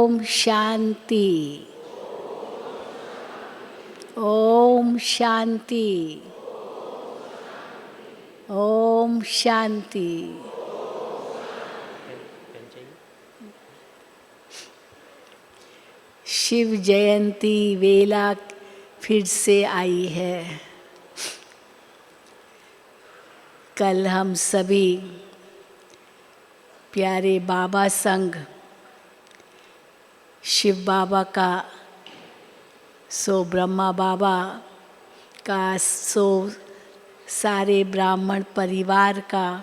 ओम शांति। ओम शांति। ओम शांति। शिव जयंती वेला फिर से आई है। कल हम सभी प्यारे बाबा संग शिव बाबा का, सो ब्रह्मा बाबा का, सो सारे ब्राह्मण परिवार का,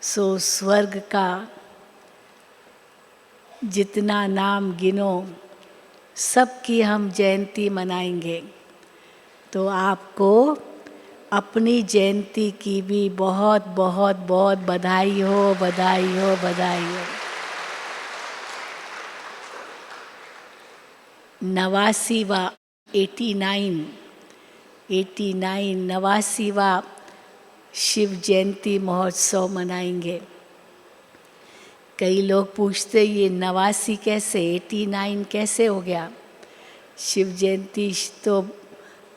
सो स्वर्ग का, जितना नाम गिनो सबकी हम जयंती मनाएंगे। तो आपको अपनी जयंती की भी बहुत बहुत बहुत बधाई हो, बधाई हो, बधाई हो। 89वां 89वां शिव जयंती महोत्सव मनाएंगे। कई लोग पूछते ये 89 कैसे, 89 कैसे हो गया। शिव जयंती तो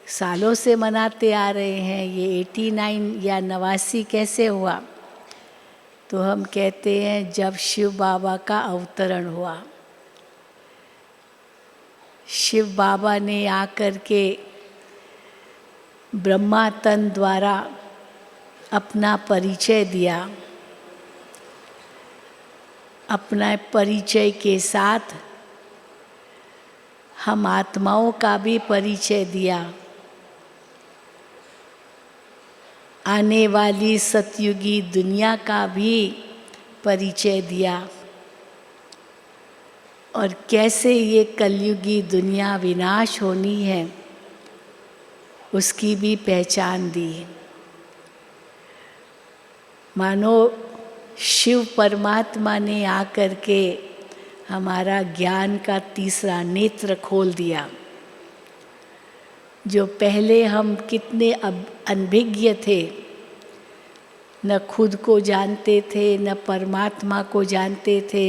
सालों से मनाते आ रहे हैं, ये 89 या 89 कैसे हुआ। तो हम कहते हैं जब शिव बाबा का अवतरण हुआ, शिव बाबा ने आकर के ब्रह्मा तन द्वारा अपना परिचय दिया। अपना परिचय के साथ हम आत्माओं का भी परिचय दिया। आने वाली सतयुगी दुनिया का भी परिचय दिया और कैसे ये कलयुगी दुनिया विनाश होनी है उसकी भी पहचान दी। मानो शिव परमात्मा ने आकर के हमारा ज्ञान का तीसरा नेत्र खोल दिया। जो पहले हम कितने अनभिज्ञ थे, न खुद को जानते थे, न परमात्मा को जानते थे,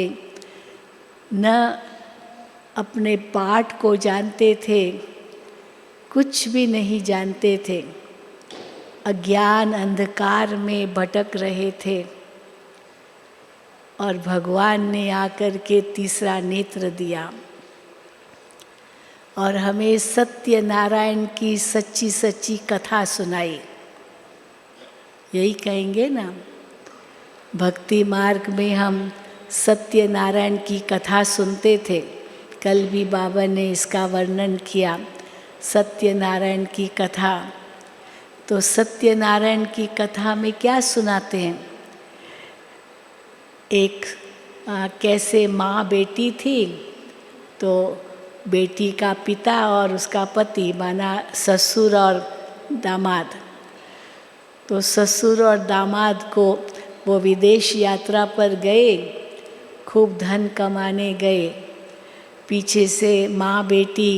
न अपने पाठ को जानते थे, कुछ भी नहीं जानते थे। अज्ञान अंधकार में भटक रहे थे और भगवान ने आकर के तीसरा नेत्र दिया और हमें सत्यनारायण की सच्ची सच्ची कथा सुनाई। यही कहेंगे ना, भक्ति मार्ग में हम सत्यनारायण की कथा सुनते थे। कल भी बाबा ने इसका वर्णन किया, सत्यनारायण की कथा। तो सत्यनारायण की कथा में क्या सुनाते हैं, एक कैसे माँ बेटी थी, तो बेटी का पिता और उसका पति माना ससुर और दामाद, तो ससुर और दामाद को वो विदेश यात्रा पर गए, खूब धन कमाने गए। पीछे से माँ बेटी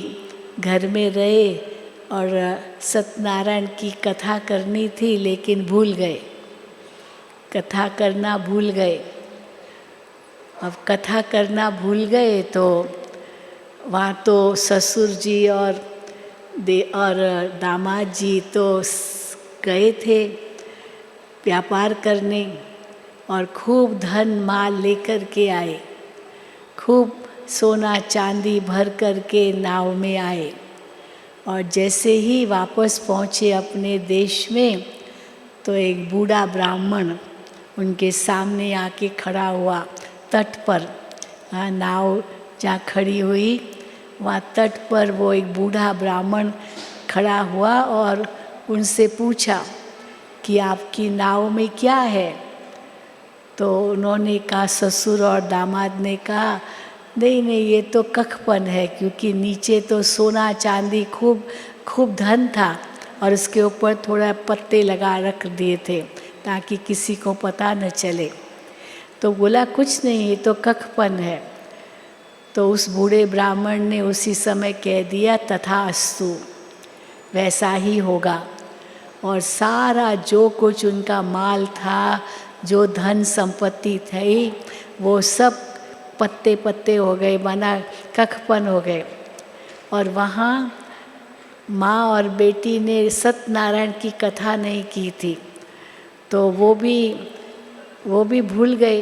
घर में रहे और सत्यनारायण की कथा करनी थी लेकिन भूल गए, कथा करना भूल गए। अब कथा करना भूल गए तो वहाँ तो ससुर जी और दामाद जी तो गए थे व्यापार करने और खूब धन माल लेकर के आए, खूब सोना चांदी भर कर के नाव में आए। और जैसे ही वापस पहुँचे अपने देश में तो एक बूढ़ा ब्राह्मण उनके सामने आके खड़ा हुआ तट पर। नाव जहाँ खड़ी हुई वहाँ तट पर वो एक बूढ़ा ब्राह्मण खड़ा हुआ और उनसे पूछा कि आपकी नाव में क्या है। तो उन्होंने कहा, ससुर और दामाद ने कहा, नहीं नहीं ये तो कखपन है, क्योंकि नीचे तो सोना चांदी खूब खूब धन था और उसके ऊपर थोड़ा पत्ते लगा रख दिए थे ताकि किसी को पता न चले। तो बोला कुछ नहीं, ये तो कखपन है। तो उस बूढ़े ब्राह्मण ने उसी समय कह दिया, तथास्तु, वैसा ही होगा। और सारा जो कुछ उनका माल था, जो धन संपत्ति थी, वो सब पत्ते पत्ते हो गए, माना कखपन हो गए। और वहाँ माँ और बेटी ने सत्यनारायण की कथा नहीं की थी, तो वो भी भूल गए।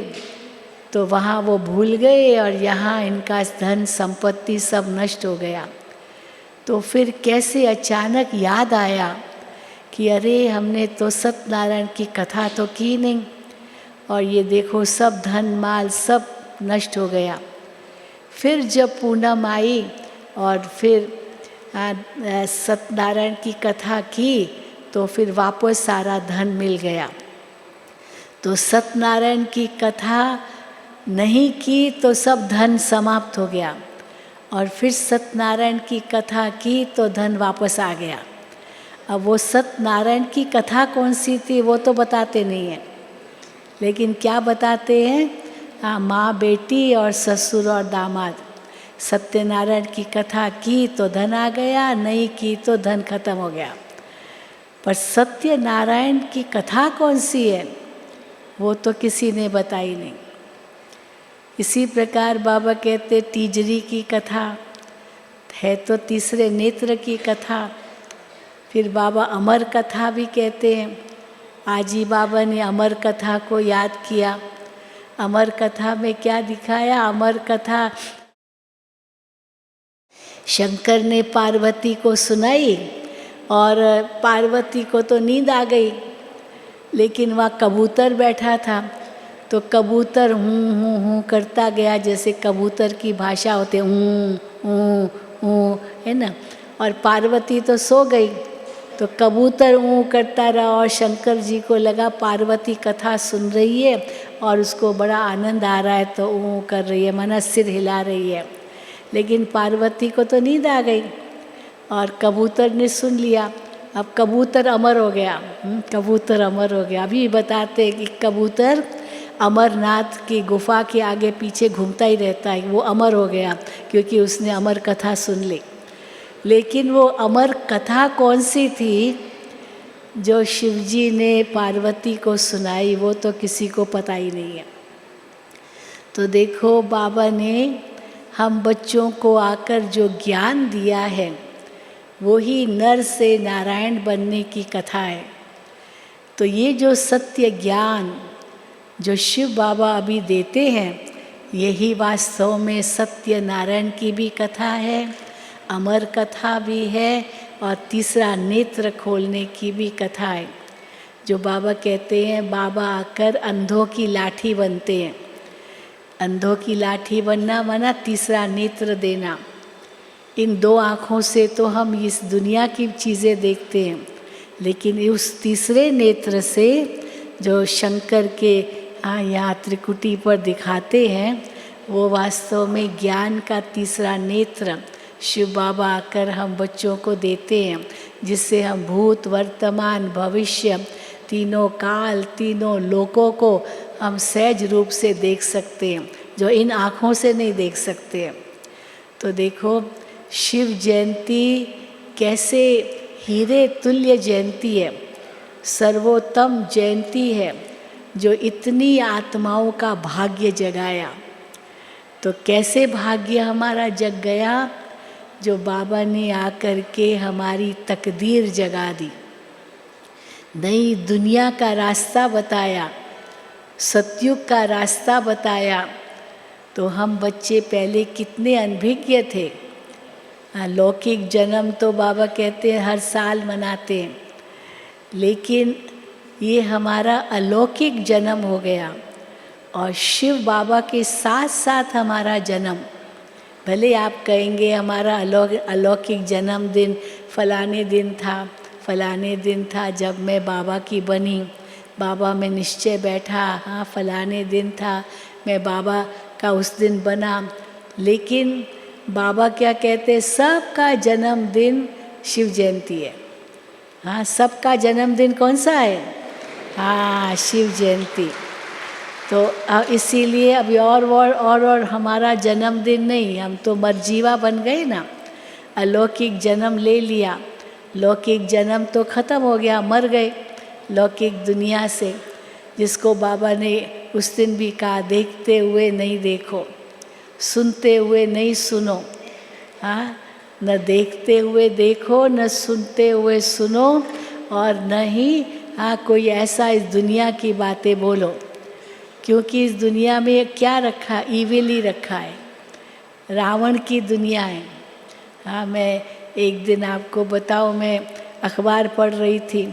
तो वहाँ वो भूल गए और यहाँ इनका धन संपत्ति सब नष्ट हो गया। तो फिर कैसे अचानक याद आया कि अरे हमने तो सत्यनारायण की कथा तो की नहीं, और ये देखो सब धन माल सब नष्ट हो गया। फिर जब पूनम आई और फिर सत्यनारायण की कथा की तो फिर वापस सारा धन मिल गया। तो सत्यनारायण की कथा नहीं की तो सब धन समाप्त हो गया, और फिर सत्यनारायण की कथा की तो धन वापस आ गया। अब वो सत्यनारायण की कथा कौन सी थी वो तो बताते नहीं हैं, लेकिन क्या बताते हैं, हाँ, माँ बेटी और ससुर और दामाद। सत्यनारायण की कथा की तो धन आ गया, नहीं की तो धन खत्म हो गया। पर सत्यनारायण की कथा कौन सी है वो तो किसी ने बताई नहीं। इसी प्रकार बाबा कहते तीजरी की कथा है तो तीसरे नेत्र की कथा। फिर बाबा अमर कथा भी कहते हैं। आज ही बाबा ने अमर कथा को याद किया। अमर कथा में क्या दिखाया, अमर कथा शंकर ने पार्वती को सुनाई, और पार्वती को तो नींद आ गई, लेकिन वहाँ कबूतर बैठा था, तो कबूतर हूँ करता गया, जैसे कबूतर की भाषा होते हूँ है ना। और पार्वती तो सो गई, तो कबूतर करता रहा, और शंकर जी को लगा पार्वती कथा सुन रही है और उसको बड़ा आनंद आ रहा है, तो कर रही है, माना सिर हिला रही है। लेकिन पार्वती को तो नींद आ गई और कबूतर ने सुन लिया। अब कबूतर अमर हो गया, कबूतर अमर हो गया। अभी बताते हैं कि कबूतर अमरनाथ की गुफा के आगे पीछे घूमता ही रहता है, वो अमर हो गया क्योंकि उसने अमर कथा सुन ली। लेकिन वो अमर कथा कौन सी थी जो शिवजी ने पार्वती को सुनाई, वो तो किसी को पता ही नहीं है। तो देखो बाबा ने हम बच्चों को आकर जो ज्ञान दिया है वो ही नर से नारायण बनने की कथा है। तो ये जो सत्य ज्ञान जो शिव बाबा अभी देते हैं, यही वास्तव में सत्य नारायण की भी कथा है, अमर कथा भी है, और तीसरा नेत्र खोलने की भी कथा है। जो बाबा कहते हैं, बाबा आकर अंधों की लाठी बनते हैं। अंधों की लाठी बनना माना तीसरा नेत्र देना। इन दो आँखों से तो हम इस दुनिया की चीज़ें देखते हैं, लेकिन उस तीसरे नेत्र से जो शंकर के यहाँ त्रिकुटी पर दिखाते हैं, वो वास्तव में ज्ञान का तीसरा नेत्र शिव बाबा आकर हम बच्चों को देते हैं, जिससे हम भूत वर्तमान भविष्य तीनों काल तीनों लोकों को हम सहज रूप से देख सकते हैं, जो इन आँखों से नहीं देख सकते हैं। तो देखो शिव जयंती कैसे हीरे तुल्य जयंती है, सर्वोत्तम जयंती है, जो इतनी आत्माओं का भाग्य जगाया। तो कैसे भाग्य हमारा जग गया, जो बाबा ने आकर के हमारी तकदीर जगा दी, नई दुनिया का रास्ता बताया, सतयुग का रास्ता बताया। तो हम बच्चे पहले कितने अनभिज्ञ थे। लौकिक जन्म तो बाबा कहते हैं हर साल मनाते हैं, लेकिन ये हमारा अलौकिक जन्म हो गया, और शिव बाबा के साथ साथ हमारा जन्म। भले आप कहेंगे हमारा अलौकिक जन्मदिन फलाने दिन था, फलाने दिन था जब मैं बाबा की बनी, बाबा में निश्चय बैठा, हाँ फलाने दिन था मैं बाबा का उस दिन बना। लेकिन बाबा क्या कहते हैं, सबका जन्मदिन शिव जयंती है। हाँ, सबका जन्मदिन कौन सा है? हाँ, शिव जयंती। तो इसीलिए अभी और हमारा जन्मदिन नहीं, हम तो मरजीवा बन गए ना, अलौकिक जन्म ले लिया। लौकिक जन्म तो ख़त्म हो गया, मर गए लौकिक दुनिया से, जिसको बाबा ने उस दिन भी कहा देखते हुए नहीं देखो। सुनते हुए नहीं सुनो, हाँ, न देखते हुए देखो, न सुनते हुए सुनो, और न ही हाँ कोई ऐसा इस दुनिया की बातें बोलो, क्योंकि इस दुनिया में क्या रखा, ईविल ही रखा है, रावण की दुनिया है। हाँ, मैं एक दिन आपको बताऊँ, मैं अखबार पढ़ रही थी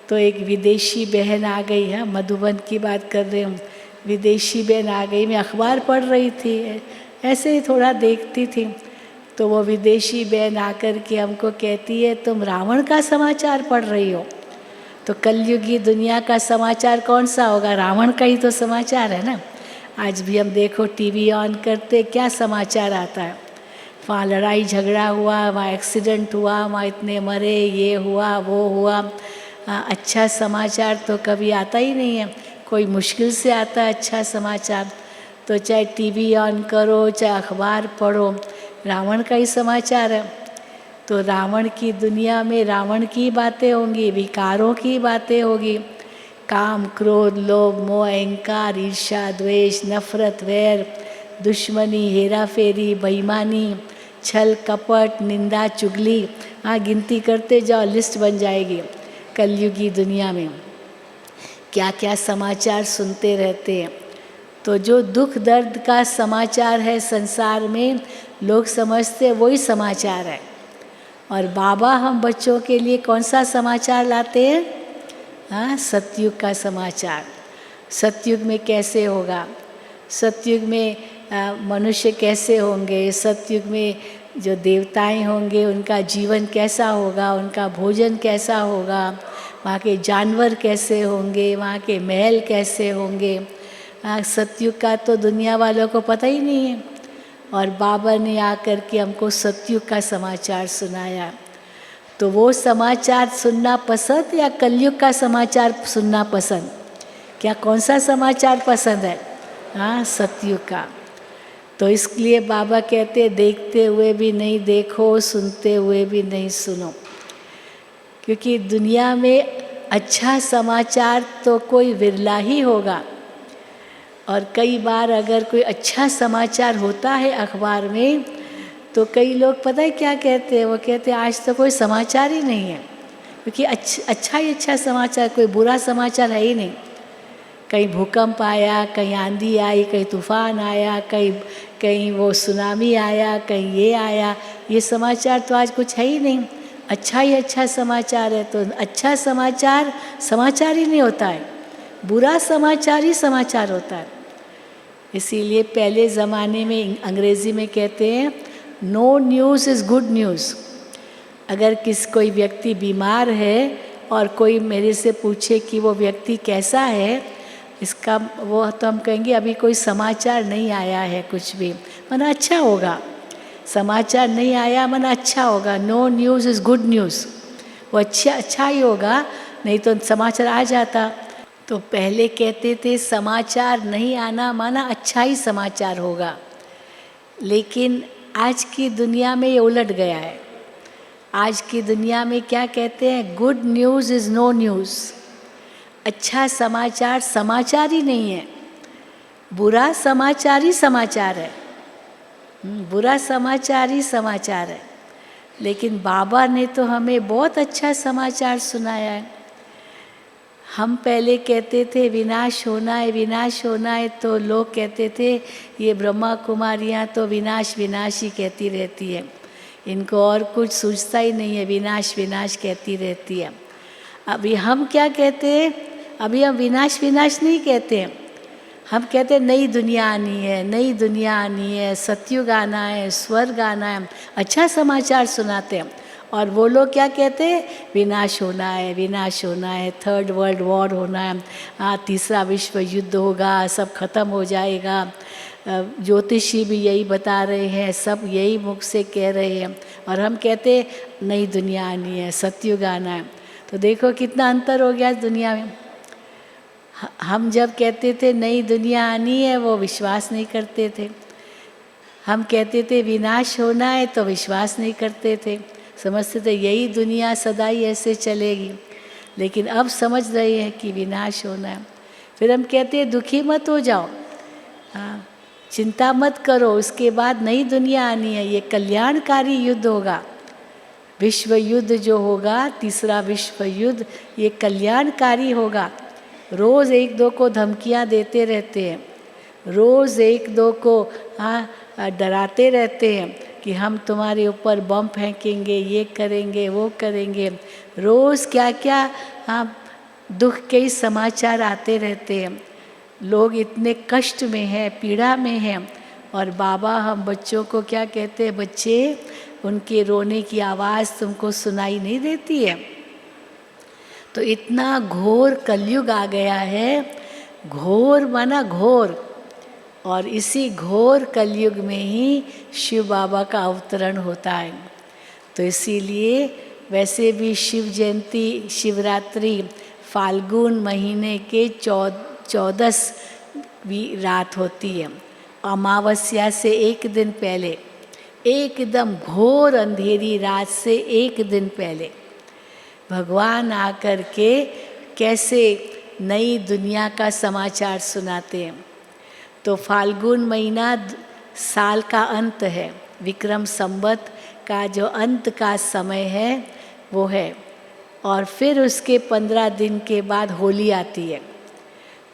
तो एक विदेशी बहन आ गई है, मधुबन की बात कर रही हूँ, विदेशी बहन आ गई, मैं अखबार पढ़ रही थी, ऐसे ही थोड़ा देखती थी, तो वो विदेशी बहन आकर के हमको कहती है तुम रावण का समाचार पढ़ रही हो। तो कलयुगी दुनिया का समाचार कौन सा होगा, रावण का ही तो समाचार है ना। आज भी हम देखो टीवी ऑन करते क्या समाचार आता है, वहाँ लड़ाई झगड़ा हुआ, वहाँ एक्सीडेंट हुआ, वहाँ इतने मरे, ये हुआ वो हुआ। अच्छा समाचार तो कभी आता ही नहीं है, कोई मुश्किल से आता है अच्छा समाचार। तो चाहे टीवी ऑन करो, चाहे अखबार पढ़ो, रावण का ही समाचार है। तो रावण की दुनिया में रावण की बातें होंगी, विकारों की बातें होगी, काम क्रोध लोभ मोह अहंकार ईर्ष्या द्वेष नफरत वैर दुश्मनी हेरा फेरी बेईमानी छल कपट निंदा चुगली। हाँ, गिनती करते जाओ, लिस्ट बन जाएगी। कलयुगी दुनिया में क्या क्या समाचार सुनते रहते हैं। तो जो दुख दर्द का समाचार है संसार में, लोग समझते वही समाचार है। और बाबा हम बच्चों के लिए कौन सा समाचार लाते हैं? हाँ, सतयुग का समाचार। सतयुग में कैसे होगा, सतयुग में मनुष्य कैसे होंगे, सतयुग में जो देवताएं होंगे उनका जीवन कैसा होगा, उनका भोजन कैसा होगा, वहाँ के जानवर कैसे होंगे, वहाँ के महल कैसे होंगे। सतयुग का तो दुनिया वालों को पता ही नहीं है, और बाबा ने आकर के हमको सतयुग का समाचार सुनाया। तो वो समाचार सुनना पसंद या कलयुग का समाचार सुनना पसंद? क्या कौन सा समाचार पसंद है? हाँ, सतयुग का। तो इसलिए बाबा कहते देखते हुए भी नहीं देखो, सुनते हुए भी नहीं सुनो, क्योंकि दुनिया में अच्छा समाचार तो कोई विरला ही होगा। और कई बार अगर कोई अच्छा समाचार होता है अखबार में, तो कई लोग पता है क्या कहते हैं, वो कहते हैं आज तो कोई समाचार ही नहीं है, क्योंकि अच्छा ही अच्छा समाचार, कोई बुरा समाचार है ही नहीं। कहीं भूकंप आया, कहीं आंधी आई, कहीं तूफान आया, कहीं वो सुनामी आया, कहीं ये आया, ये समाचार तो आज कुछ है ही नहीं। अच्छा ही अच्छा समाचार है, तो अच्छा समाचार समाचार ही नहीं होता है, बुरा समाचार ही समाचार होता है। इसीलिए पहले ज़माने में अंग्रेज़ी में कहते हैं no news is good news. अगर कोई व्यक्ति बीमार है और कोई मेरे से पूछे कि वो व्यक्ति कैसा है, इसका वो तो हम कहेंगे अभी कोई समाचार नहीं आया है कुछ भी, मना अच्छा होगा। समाचार नहीं आया मना अच्छा होगा। No news is good news, वो अच्छा ही होगा, नहीं तो समाचार आ जाता। तो पहले कहते थे समाचार नहीं आना माना अच्छा ही समाचार होगा, लेकिन आज की दुनिया में ये उलट गया है। आज की दुनिया में क्या कहते हैं, good news is no news. अच्छा समाचार समाचार ही नहीं है, बुरा समाचार ही समाचार है। बुरा समाचार ही समाचार है। लेकिन बाबा ने तो हमें बहुत अच्छा समाचार सुनाया है। हम पहले कहते थे विनाश होना है, विनाश होना है, तो लोग कहते थे ये ब्रह्मा कुमारियाँ तो विनाश विनाश ही कहती रहती है, इनको और कुछ सूझता ही नहीं है, विनाश विनाश कहती रहती है। अभी हम क्या कहते हैं, अभी हम विनाश विनाश नहीं कहते हैं, हम कहते हैं नई दुनिया आनी है, नई दुनिया आनी है, सतयुग आना है, स्वर्ग आना है, अच्छा समाचार सुनाते हैं। और वो लोग क्या कहते हैं, विनाश होना है, विनाश होना है, थर्ड वर्ल्ड वॉर होना है, तीसरा विश्व युद्ध होगा, सब खत्म हो जाएगा। ज्योतिषी भी यही बता रहे हैं, सब यही मुख से कह रहे हैं, और हम कहते हैं नई दुनिया आनी है, सतयुग आना है। तो देखो कितना अंतर हो गया इस दुनिया में। हम जब कहते थे नई दुनिया आनी है, वो विश्वास नहीं करते थे। हम कहते थे विनाश होना है, तो विश्वास नहीं करते थे, समझते थे यही दुनिया सदा ही ऐसे चलेगी। लेकिन अब समझ रहे हैं कि विनाश होना है। फिर हम कहते हैं दुखी मत हो जाओ, हाँ, चिंता मत करो, उसके बाद नई दुनिया आनी है, ये कल्याणकारी युद्ध होगा। विश्व युद्ध जो होगा, तीसरा विश्व युद्ध, ये कल्याणकारी होगा। रोज़ एक दो को धमकियां देते रहते हैं, रोज़ एक दो को डराते रहते हैं कि हम तुम्हारे ऊपर बम फेंकेंगे, ये करेंगे, वो करेंगे। रोज़ क्या क्या दुख के ही समाचार आते रहते हैं। लोग इतने कष्ट में हैं, पीड़ा में हैं, और बाबा हम बच्चों को क्या कहते हैं, बच्चे उनके रोने की आवाज़ तुमको सुनाई नहीं देती है। तो इतना घोर कलयुग आ गया है, घोर माना घोर, और इसी घोर कलयुग में ही शिव बाबा का अवतरण होता है। तो इसीलिए वैसे भी शिव जयंती, शिवरात्रि फाल्गुन महीने के 14वीं रात होती है। अमावस्या से एक दिन पहले, एकदम घोर अंधेरी रात से एक दिन पहले भगवान आकर के कैसे नई दुनिया का समाचार सुनाते हैं। तो फाल्गुन महीना साल का अंत है, विक्रम संवत का जो अंत का समय है वो है, और फिर उसके 15 दिन के बाद होली आती है।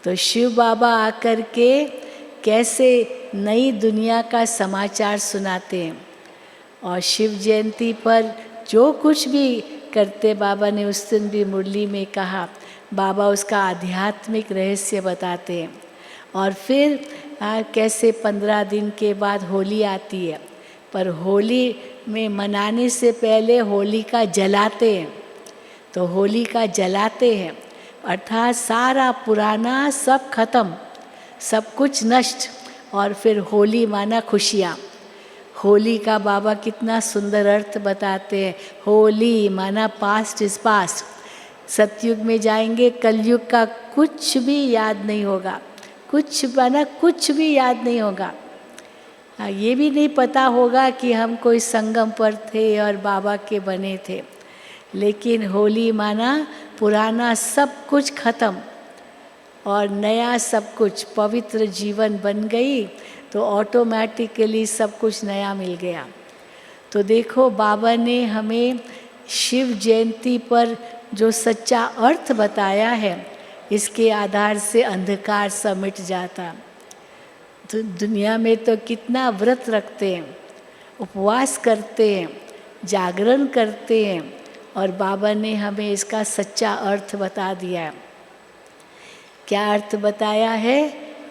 तो शिव बाबा आकर के कैसे नई दुनिया का समाचार सुनाते हैं। और शिव जयंती पर जो कुछ भी करते, बाबा ने उस दिन भी मुरली में कहा, बाबा उसका आध्यात्मिक रहस्य बताते हैं। और फिर कैसे 15 दिन के बाद होली आती है, पर होली में मनाने से पहले होली का जलाते हैं। तो होली का जलाते हैं अर्थात सारा पुराना सब खत्म, सब कुछ नष्ट, और फिर होली माना खुशियाँ। होली का बाबा कितना सुंदर अर्थ बताते हैं। होली माना पास्ट इज पास्ट, सतयुग में जाएंगे, कलयुग का कुछ भी याद नहीं होगा, कुछ माना कुछ भी याद नहीं होगा। ये भी नहीं पता होगा कि हम कोई संगम पर थे और बाबा के बने थे। लेकिन होली माना पुराना सब कुछ खत्म और नया सब कुछ, पवित्र जीवन बन गई, तो ऑटोमेटिकली सब कुछ नया मिल गया। तो देखो बाबा ने हमें शिव जयंती पर जो सच्चा अर्थ बताया है, इसके आधार से अंधकार सब मिट जाता। तो दुनिया में तो कितना व्रत रखते हैं, उपवास करते हैं, जागरण करते हैं, और बाबा ने हमें इसका सच्चा अर्थ बता दिया है। क्या अर्थ बताया है?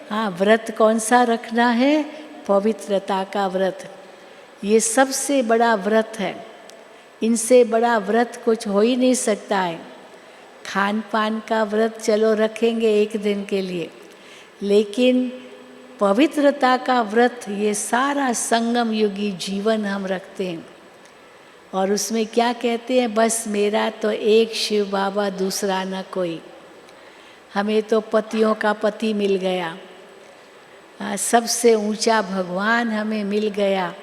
हाँ, व्रत कौन सा रखना है? पवित्रता का व्रत। ये सबसे बड़ा व्रत है, इनसे बड़ा व्रत कुछ हो ही नहीं सकता है। खान पान का व्रत चलो रखेंगे एक दिन के लिए, लेकिन पवित्रता का व्रत, ये सारा संगम युगी जीवन हम रखते हैं। और उसमें क्या कहते हैं? बस मेरा तो एक शिव बाबा, दूसरा न कोई। हमें तो पतियों का पति मिल गया, सबसे ऊंचा भगवान हमें मिल गया।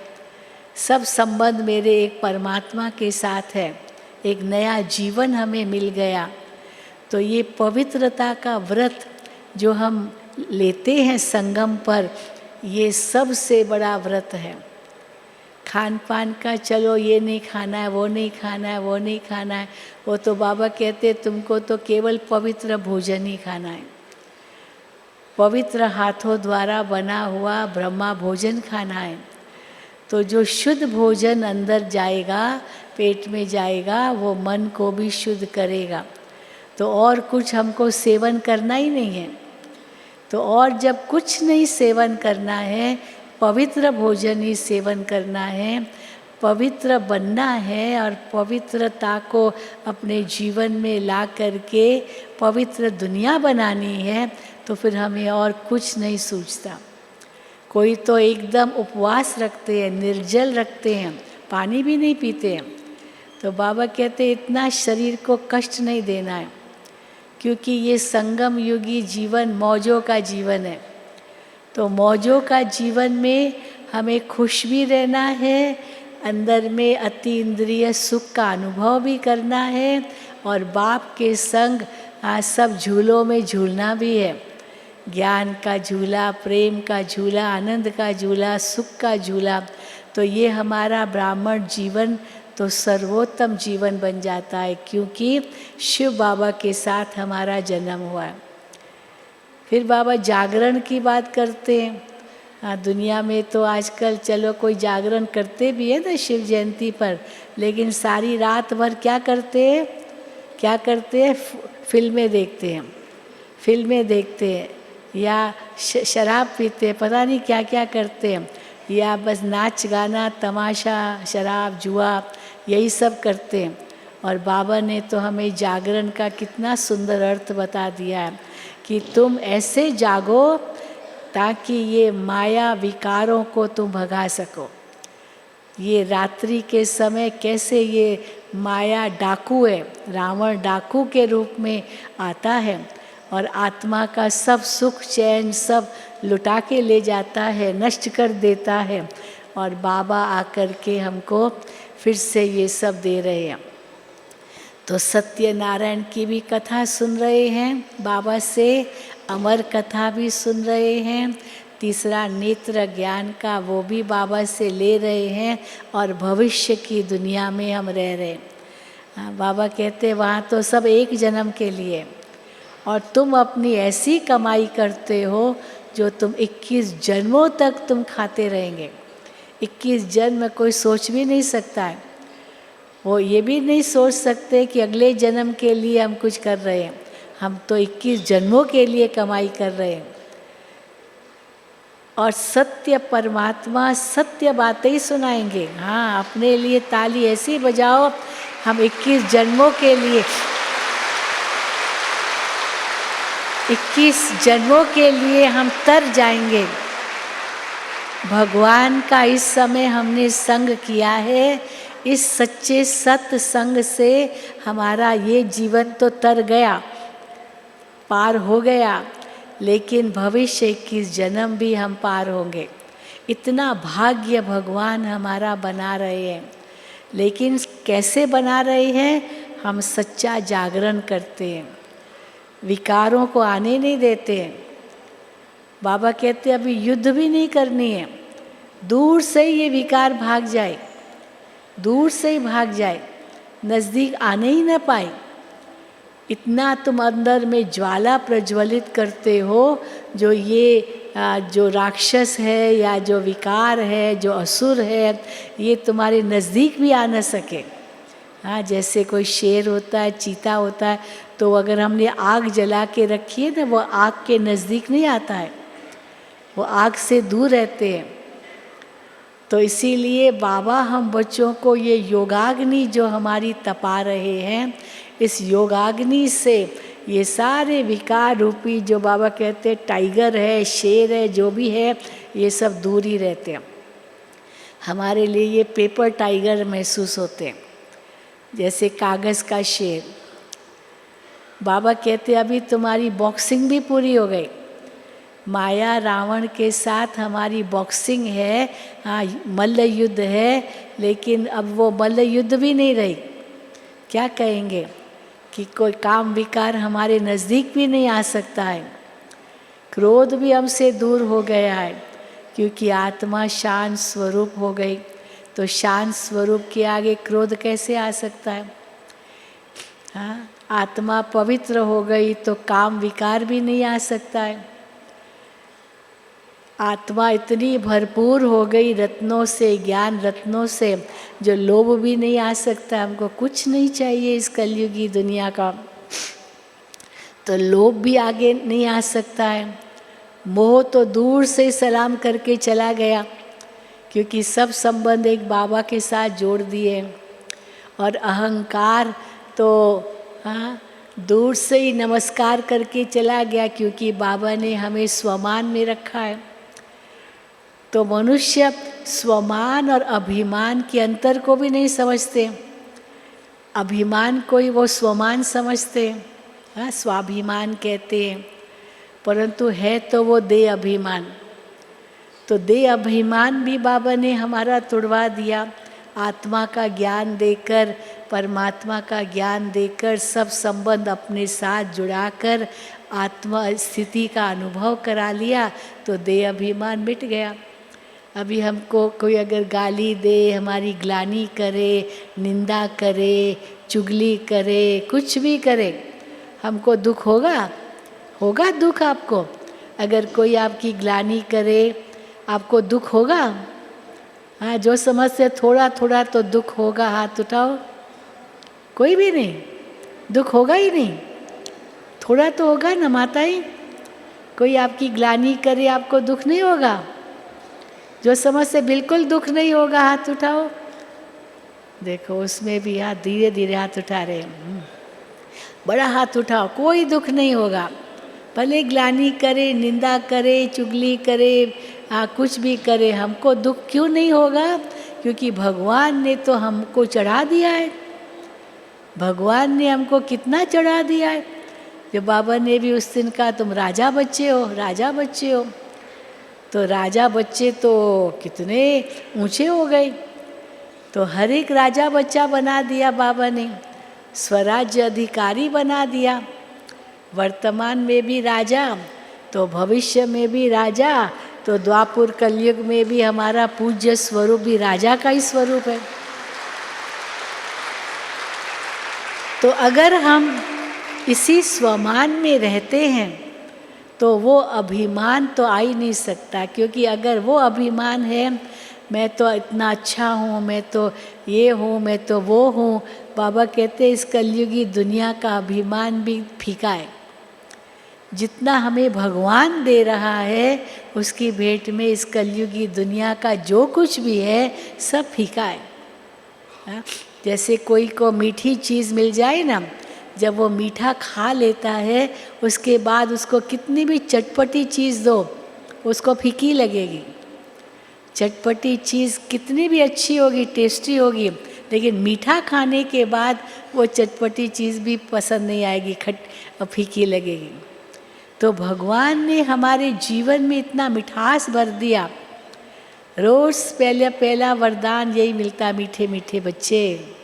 सब संबंध मेरे एक परमात्मा के साथ है, एक नया जीवन हमें मिल गया। तो ये पवित्रता का व्रत जो हम लेते हैं संगम पर, ये सबसे बड़ा व्रत है। खान पान का चलो ये नहीं खाना है, वो नहीं खाना है, वो नहीं खाना है, वो तो बाबा कहते तुमको तो केवल पवित्र भोजन ही खाना है, पवित्र हाथों द्वारा बना हुआ ब्रह्मा भोजन खाना है। तो जो शुद्ध भोजन अंदर जाएगा, पेट में जाएगा, वो मन को भी शुद्ध करेगा। तो और कुछ हमको सेवन करना ही नहीं है। तो और जब कुछ नहीं सेवन करना है, पवित्र भोजन ही सेवन करना है, पवित्र बनना है, और पवित्रता को अपने जीवन में ला करके पवित्र दुनिया बनानी है, तो फिर हमें और कुछ नहीं सूझता। कोई तो एकदम उपवास रखते हैं, निर्जल रखते हैं, पानी भी नहीं पीते हैं। तो बाबा कहते हैं इतना शरीर को कष्ट नहीं देना है, क्योंकि ये संगम युगी जीवन मौजों का जीवन है। तो मौजों का जीवन में हमें खुश भी रहना है, अंदर में अति इंद्रिय सुख का अनुभव भी करना है, और बाप के संग सब झूलों में झूलना भी है। ज्ञान का झूला, प्रेम का झूला, आनंद का झूला, सुख का झूला। तो ये हमारा ब्राह्मण जीवन तो सर्वोत्तम जीवन बन जाता है, क्योंकि शिव बाबा के साथ हमारा जन्म हुआ है। फिर बाबा जागरण की बात करते हैं। हाँ, दुनिया में तो आजकल चलो कोई जागरण करते भी है ना शिव जयंती पर, लेकिन सारी रात भर क्या करते हैं, क्या करते हैं, फिल्में देखते हैं, फिल्में देखते हैं, या शराब पीते हैं, पता नहीं क्या क्या करते हैं, या बस नाच गाना तमाशा शराब जुआ यही सब करते हैं। और बाबा ने तो हमें जागरण का कितना सुंदर अर्थ बता दिया है कि तुम ऐसे जागो ताकि ये माया विकारों को तुम भगा सको। ये रात्रि के समय कैसे ये माया डाकू है, रावण डाकू के रूप में आता है और आत्मा का सब सुख चैन सब लुटा के ले जाता है, नष्ट कर देता है। और बाबा आकर के हमको फिर से ये सब दे रहे हैं। तो सत्यनारायण की भी कथा सुन रहे हैं बाबा से, अमर कथा भी सुन रहे हैं, तीसरा नेत्र ज्ञान का वो भी बाबा से ले रहे हैं, और भविष्य की दुनिया में हम रह रहे हैं। बाबा कहते हैं वहाँ तो सब एक जन्म के लिए, और तुम अपनी ऐसी कमाई करते हो जो तुम 21 जन्मों तक तुम खाते रहेंगे। 21 जन्म कोई सोच भी नहीं सकता है। वो ये भी नहीं सोच सकते कि अगले जन्म के लिए हम कुछ कर रहे हैं। हम तो 21 जन्मों के लिए कमाई कर रहे हैं। और सत्य परमात्मा सत्य बातें ही सुनाएंगे। हाँ, अपने लिए ताली ऐसी बजाओ, हम 21 जन्मों के लिए 21 जन्मों के लिए हम तर जाएंगे। भगवान का इस समय हमने संग किया है, इस सच्चे सत्संग से हमारा ये जीवन तो तर गया, पार हो गया, लेकिन भविष्य 21 जन्म भी हम पार होंगे। इतना भाग्य भगवान हमारा बना रहे हैं। लेकिन कैसे बना रहे हैं? हम सच्चा जागरण करते हैं, विकारों को आने नहीं देते हैं। बाबा कहते हैं अभी युद्ध भी नहीं करनी है, दूर से ही ये विकार भाग जाए, दूर से ही भाग जाए, नज़दीक आने ही न पाए। इतना तुम अंदर में ज्वाला प्रज्वलित करते हो, जो ये जो राक्षस है या जो विकार है, जो असुर है, ये तुम्हारे नज़दीक भी आ न सके। हाँ, जैसे कोई शेर होता है, चीता होता है, तो अगर हमने आग जला के रखी है ना, वो आग के नज़दीक नहीं आता है, वो आग से दूर रहते हैं। तो इसीलिए बाबा हम बच्चों को ये योगाग्नि जो हमारी तपा रहे हैं, इस योगाग्नि से ये सारे विकार रूपी जो बाबा कहते हैं टाइगर है, शेर है, जो भी है, ये सब दूर ही रहते हैं। हमारे लिए ये पेपर टाइगर महसूस होते हैं, जैसे कागज़ का शेर। बाबा कहते अभी तुम्हारी बॉक्सिंग भी पूरी हो गई। माया रावण के साथ हमारी बॉक्सिंग है, हाँ, मल्ल युद्ध है, लेकिन अब वो मल्ल युद्ध भी नहीं रही। क्या कहेंगे कि कोई काम विकार हमारे नज़दीक भी नहीं आ सकता है। क्रोध भी हमसे दूर हो गया है, क्योंकि आत्मा शांत स्वरूप हो गई। तो शांत स्वरूप के आगे क्रोध कैसे आ सकता है? हाँ, आत्मा पवित्र हो गई तो काम विकार भी नहीं आ सकता है। आत्मा इतनी भरपूर हो गई रत्नों से, ज्ञान रत्नों से, जो लोभ भी नहीं आ सकता। हमको कुछ नहीं चाहिए इस कलयुगी दुनिया का, तो लोभ भी आगे नहीं आ सकता है। मोह तो दूर से सलाम करके चला गया, क्योंकि सब संबंध एक बाबा के साथ जोड़ दिए। और अहंकार तो हाँ, दूर से ही नमस्कार करके चला गया, क्योंकि बाबा ने हमें स्वमान में रखा है। तो मनुष्य स्वमान और अभिमान के अंतर को भी नहीं समझते। अभिमान को ही वो स्वमान समझते हैं, हाँ, स्वाभिमान कहते हैं, परंतु है तो वो देह अभिमान। तो देह अभिमान भी बाबा ने हमारा तुड़वा दिया। आत्मा का ज्ञान देकर, परमात्मा का ज्ञान देकर, सब संबंध अपने साथ जुड़ाकर आत्मा स्थिति का अनुभव करा लिया तो देह अभिमान मिट गया। अभी हमको कोई अगर गाली दे, हमारी ग्लानि करे, निंदा करे, चुगली करे, कुछ भी करे, हमको दुख होगा? होगा दुख आपको? अगर कोई आपकी ग्लानि करे, आपको दुख होगा? हाँ, जो समझ से थोड़ा थोड़ा तो दुख होगा, हाथ उठाओ। कोई भी नहीं, दुख होगा ही नहीं। थोड़ा तो होगा ना माताएं? कोई आपकी ग्लानि करे, आपको दुख नहीं होगा? जो समझ से बिल्कुल दुख नहीं होगा, हाथ उठाओ। देखो उसमें भी हाथ, धीरे धीरे हाथ उठा रहे हैं। बड़ा हाथ उठाओ, कोई दुख नहीं होगा। भले ग्लानि करे, निंदा करे, चुगली करे, कुछ भी करे, हमको दुख क्यों नहीं होगा? क्योंकि भगवान ने तो हमको चढ़ा दिया है। भगवान ने हमको कितना चढ़ा दिया है। जो बाबा ने भी उस दिन कहा तुम राजा बच्चे हो, राजा बच्चे हो। तो राजा बच्चे तो कितने ऊंचे हो गए। तो हर एक राजा बच्चा बना दिया बाबा ने, स्वराज्य अधिकारी बना दिया। वर्तमान में भी राजा, तो भविष्य में भी राजा, तो द्वापुर कलयुग में भी हमारा पूज्य स्वरूप भी राजा का ही स्वरूप है। तो अगर हम इसी स्वमान में रहते हैं तो वो अभिमान तो आ ही नहीं सकता। क्योंकि अगर वो अभिमान है, मैं तो इतना अच्छा हूँ, मैं तो ये हूँ, मैं तो वो हूँ, बाबा कहते इस कलयुगी दुनिया का अभिमान भी फीका है। जितना हमें भगवान दे रहा है उसकी भेंट में इस कलयुगी दुनिया का जो कुछ भी है सब फीका है। जैसे कोई को मीठी चीज़ मिल जाए ना, जब वो मीठा खा लेता है उसके बाद उसको कितनी भी चटपटी चीज़ दो उसको फीकी लगेगी। चटपटी चीज़ कितनी भी अच्छी होगी, टेस्टी होगी, लेकिन मीठा खाने के बाद वो चटपटी चीज़ भी पसंद नहीं आएगी, फीकी लगेगी। तो भगवान ने हमारे जीवन में इतना मिठास भर दिया। रोज़ पहला वरदान यही मिलता, मीठे मीठे बच्चे।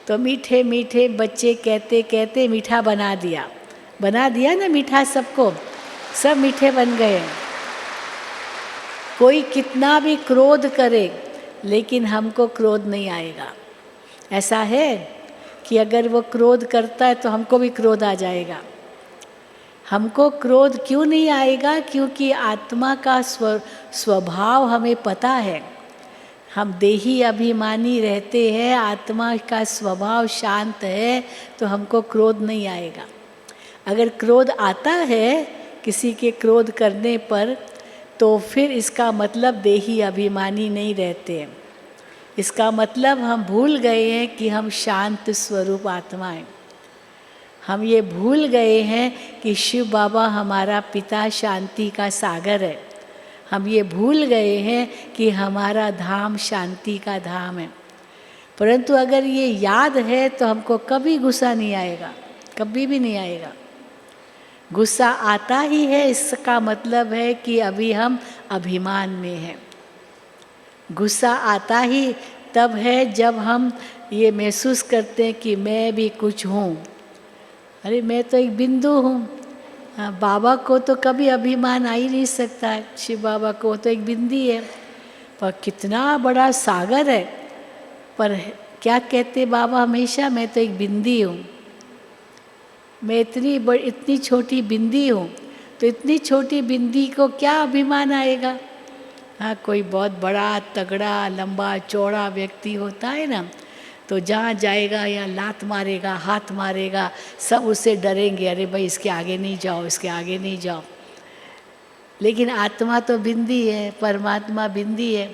तो मीठे मीठे बच्चे कहते कहते मीठा बना दिया ना मीठा सबको, सब मीठे बन गए। कोई कितना भी क्रोध करे लेकिन हमको क्रोध नहीं आएगा। ऐसा है कि अगर वो क्रोध करता है तो हमको भी क्रोध आ जाएगा। हमको क्रोध क्यों नहीं आएगा? क्योंकि आत्मा का स्वभाव हमें पता है। हम देही अभिमानी रहते हैं, आत्मा का स्वभाव शांत है, तो हमको क्रोध नहीं आएगा। अगर क्रोध आता है किसी के क्रोध करने पर, तो फिर इसका मतलब देही अभिमानी नहीं रहते हैं। इसका मतलब हम भूल गए हैं कि हम शांत स्वरूप आत्मा हैं। हम ये भूल गए हैं कि शिव बाबा हमारा पिता शांति का सागर है। हम ये भूल गए हैं कि हमारा धाम शांति का धाम है। परंतु अगर ये याद है तो हमको कभी गुस्सा नहीं आएगा, कभी भी नहीं आएगा। गुस्सा आता ही है, इसका मतलब है कि अभी हम अभिमान में हैं। गुस्सा आता ही तब है जब हम ये महसूस करते हैं कि मैं भी कुछ हूँ। अरे मैं तो एक बिंदु हूँ। हाँ, बाबा को तो कभी अभिमान आ ही नहीं सकता है। शिव बाबा को तो एक बिंदी है, पर कितना बड़ा सागर है। पर क्या कहते बाबा हमेशा, मैं तो एक बिंदी हूँ, मैं इतनी छोटी बिंदी हूँ। तो इतनी छोटी बिंदी को क्या अभिमान आएगा? हाँ, कोई बहुत बड़ा तगड़ा लंबा चौड़ा व्यक्ति होता है ना, तो जहाँ जाएगा या लात मारेगा, हाथ मारेगा, सब उससे डरेंगे, अरे भाई इसके आगे नहीं जाओ, इसके आगे नहीं जाओ। लेकिन आत्मा तो बिंदी है, परमात्मा बिंदी है।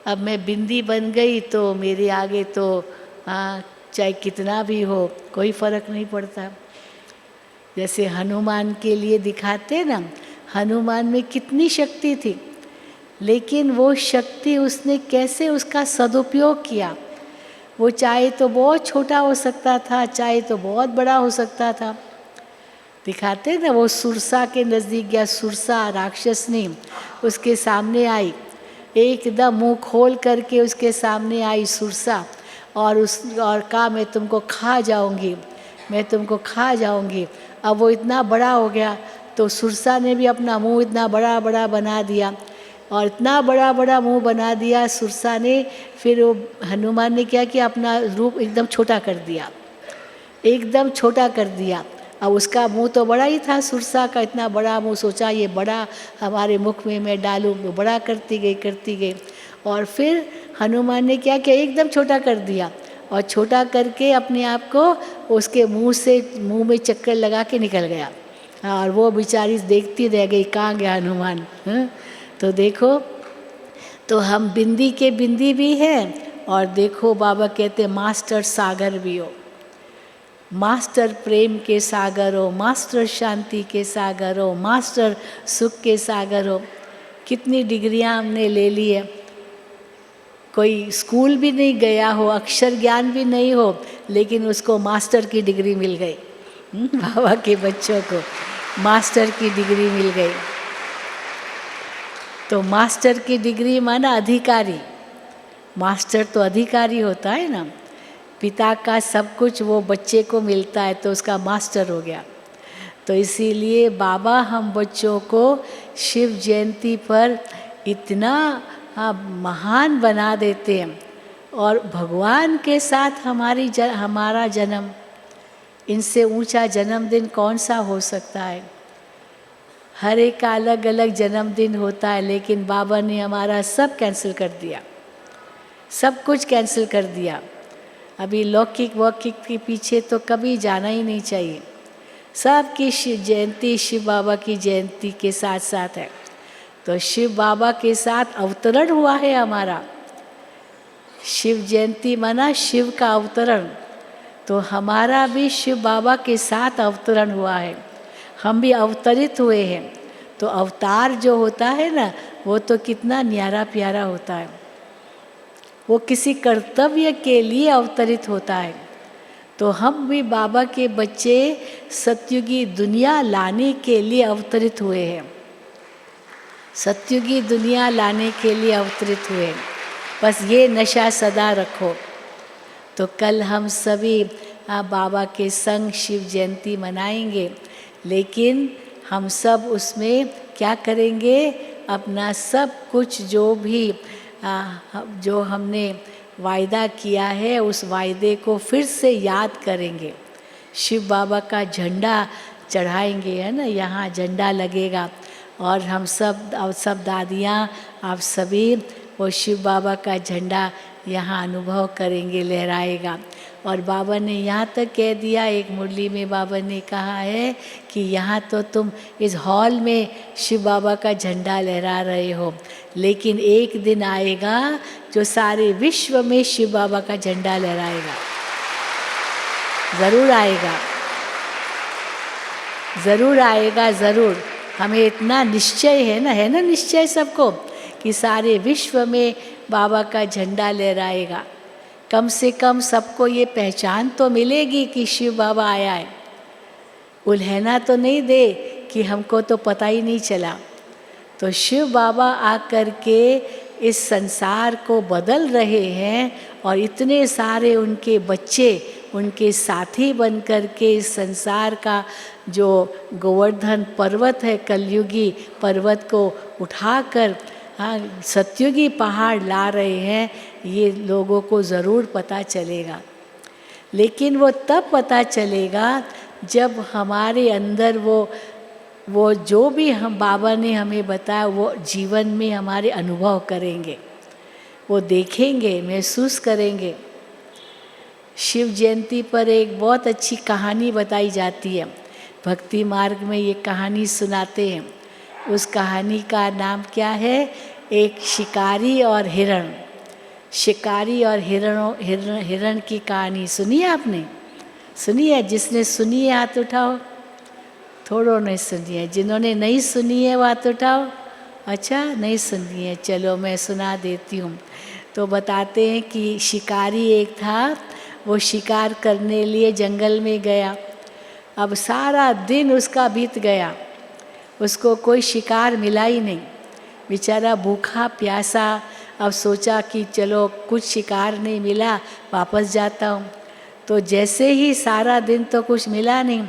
अब मैं बिंदी बन गई तो मेरे आगे तो हाँ चाहे कितना भी हो कोई फर्क नहीं पड़ता। जैसे हनुमान के लिए दिखाते ना, हनुमान में कितनी शक्ति थी, लेकिन वो शक्ति उसने कैसे उसका सदुपयोग किया। वो चाहे तो बहुत छोटा हो सकता था, चाहे तो बहुत बड़ा हो सकता था। दिखाते ना, वो सुरसा के नज़दीक गया, सुरसा राक्षसनी उसके सामने आई, एकदम मुंह खोल करके उसके सामने आई सुरसा, और कहा मैं तुमको खा जाऊंगी, मैं तुमको खा जाऊंगी। अब वो इतना बड़ा हो गया तो सुरसा ने भी अपना मुंह इतना बड़ा बड़ा बना दिया, और इतना बड़ा बड़ा मुंह बना दिया सुरसा ने। फिर वो हनुमान ने क्या किया, अपना रूप एकदम छोटा कर दिया, एकदम छोटा कर दिया। अब उसका मुंह तो बड़ा ही था, सुरसा का इतना बड़ा मुंह, सोचा ये बड़ा हमारे मुख में मैं डालूँ, बड़ा करती गई। और फिर हनुमान ने क्या किया, एकदम छोटा कर दिया, और छोटा करके अपने आप को उसके मुंह में चक्कर लगा के निकल गया। और वो बेचारी देखती रह गई, कहाँ गया हनुमान। तो देखो, तो हम बिंदी के बिंदी भी हैं, और देखो बाबा कहते मास्टर सागर भी हो, मास्टर प्रेम के सागर हो, मास्टर शांति के सागर हो, मास्टर सुख के सागर हो। कितनी डिग्रियां हमने ले ली है, कोई स्कूल भी नहीं गया हो, अक्षर ज्ञान भी नहीं हो, लेकिन उसको मास्टर की डिग्री मिल गई। बाबा के बच्चों को मास्टर की डिग्री मिल गई। तो मास्टर की डिग्री माना अधिकारी, मास्टर तो अधिकारी होता है ना, पिता का सब कुछ वो बच्चे को मिलता है तो उसका मास्टर हो गया। तो इसीलिए बाबा हम बच्चों को शिव जयंती पर इतना महान बना देते हैं, और भगवान के साथ हमारा जन्म, इनसे ऊंचा जन्मदिन कौन सा हो सकता है। हर एक का अलग अलग जन्मदिन होता है, लेकिन बाबा ने हमारा सब कैंसिल कर दिया, सब कुछ कैंसिल कर दिया। अभी लौकिक वौकिक के पीछे तो कभी जाना ही नहीं चाहिए। सबकी शिव जयंती शिव बाबा की जयंती के साथ साथ है। तो शिव बाबा के साथ अवतरण हुआ है हमारा। शिव जयंती माना शिव का अवतरण, तो हमारा भी शिव बाबा के साथ अवतरण हुआ है, हम भी अवतरित हुए हैं। तो अवतार जो होता है ना, वो तो कितना न्यारा प्यारा होता है, वो किसी कर्तव्य के लिए अवतरित होता है। तो हम भी बाबा के बच्चे सत्युगी दुनिया लाने के लिए अवतरित हुए हैं, सत्युगी दुनिया लाने के लिए अवतरित हुए। बस ये नशा सदा रखो। तो कल हम सभी बाबा के संग शिव जयंती मनाएंगे, लेकिन हम सब उसमें क्या करेंगे, अपना सब कुछ जो भी जो हमने वायदा किया है उस वायदे को फिर से याद करेंगे। शिव बाबा का झंडा चढ़ाएंगे, है ना, यहाँ झंडा लगेगा, और हम सब दादियाँ, आप सभी वो शिव बाबा का झंडा यहाँ अनुभव करेंगे, लहराएगा। और बाबा ने यहाँ तक कह दिया, एक मुरली में बाबा ने कहा है कि यहाँ तो तुम इस हॉल में शिव बाबा का झंडा लहरा रहे हो, लेकिन एक दिन आएगा जो सारे विश्व में शिव बाबा का झंडा लहराएगा। ज़रूर आएगा, ज़रूर आएगा, ज़रूर। हमें इतना निश्चय है ना निश्चय सबको कि सारे विश्व में बाबा का झंडा लहराएगा। कम से कम सबको ये पहचान तो मिलेगी कि शिव बाबा आया है। उल्हना तो नहीं दे कि हमको तो पता ही नहीं चला। तो शिव बाबा आकर के इस संसार को बदल रहे हैं, और इतने सारे उनके बच्चे उनके साथी बन कर के इस संसार का जो गोवर्धन पर्वत है, कलयुगी पर्वत को उठाकर सत्युगी पहाड़ ला रहे हैं। ये लोगों को ज़रूर पता चलेगा, लेकिन वो तब पता चलेगा जब हमारे अंदर वो जो भी हम बाबा ने हमें बताया वो जीवन में हमारे अनुभव करेंगे, वो देखेंगे, महसूस करेंगे। शिव जयंती पर एक बहुत अच्छी कहानी बताई जाती है, भक्ति मार्ग में ये कहानी सुनाते हैं। उस कहानी का नाम क्या है, एक शिकारी और हिरण। शिकारी और हिरण की कहानी सुनी है आपने? सुनी है? जिसने सुनी है हाथ उठाओ। थोड़ो नहीं सुनी है, जिन्होंने नहीं सुनी है वो हाथ उठाओ। अच्छा, नहीं सुनी है, चलो मैं सुना देती हूँ। तो बताते हैं कि शिकारी एक था, वो शिकार करने लिए जंगल में गया। अब सारा दिन उसका बीत गया, उसको कोई शिकार मिला ही नहीं, बेचारा भूखा प्यासा। अब सोचा कि चलो कुछ शिकार नहीं मिला, वापस जाता हूँ। तो जैसे ही सारा दिन तो कुछ मिला नहीं,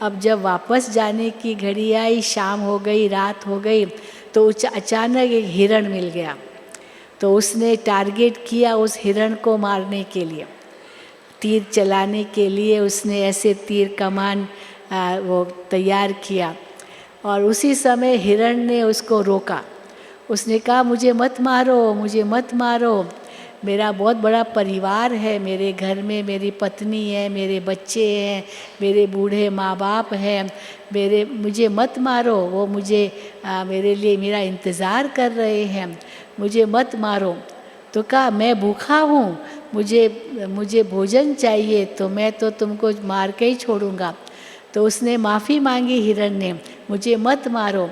अब जब वापस जाने की घड़ी आई, शाम हो गई, रात हो गई, तो अचानक एक हिरण मिल गया। तो उसने टारगेट किया उस हिरण को मारने के लिए, तीर चलाने के लिए उसने ऐसे तीर कमान वो तैयार किया। और उसी समय हिरण ने उसको रोका। उसने कहा, मुझे मत मारो, मुझे मत मारो, मेरा बहुत बड़ा परिवार है, मेरे घर में मेरी पत्नी है, मेरे बच्चे हैं, मेरे बूढ़े माँ बाप हैं, मुझे मत मारो, वो मुझे मेरे लिए मेरा इंतज़ार कर रहे हैं, मुझे मत मारो। तो कहा, मैं भूखा हूँ, मुझे भोजन चाहिए, तो मैं तो तुमको मार के ही छोड़ूंगा। तो उसने माफ़ी मांगी हिरण ने, मुझे मत मारो,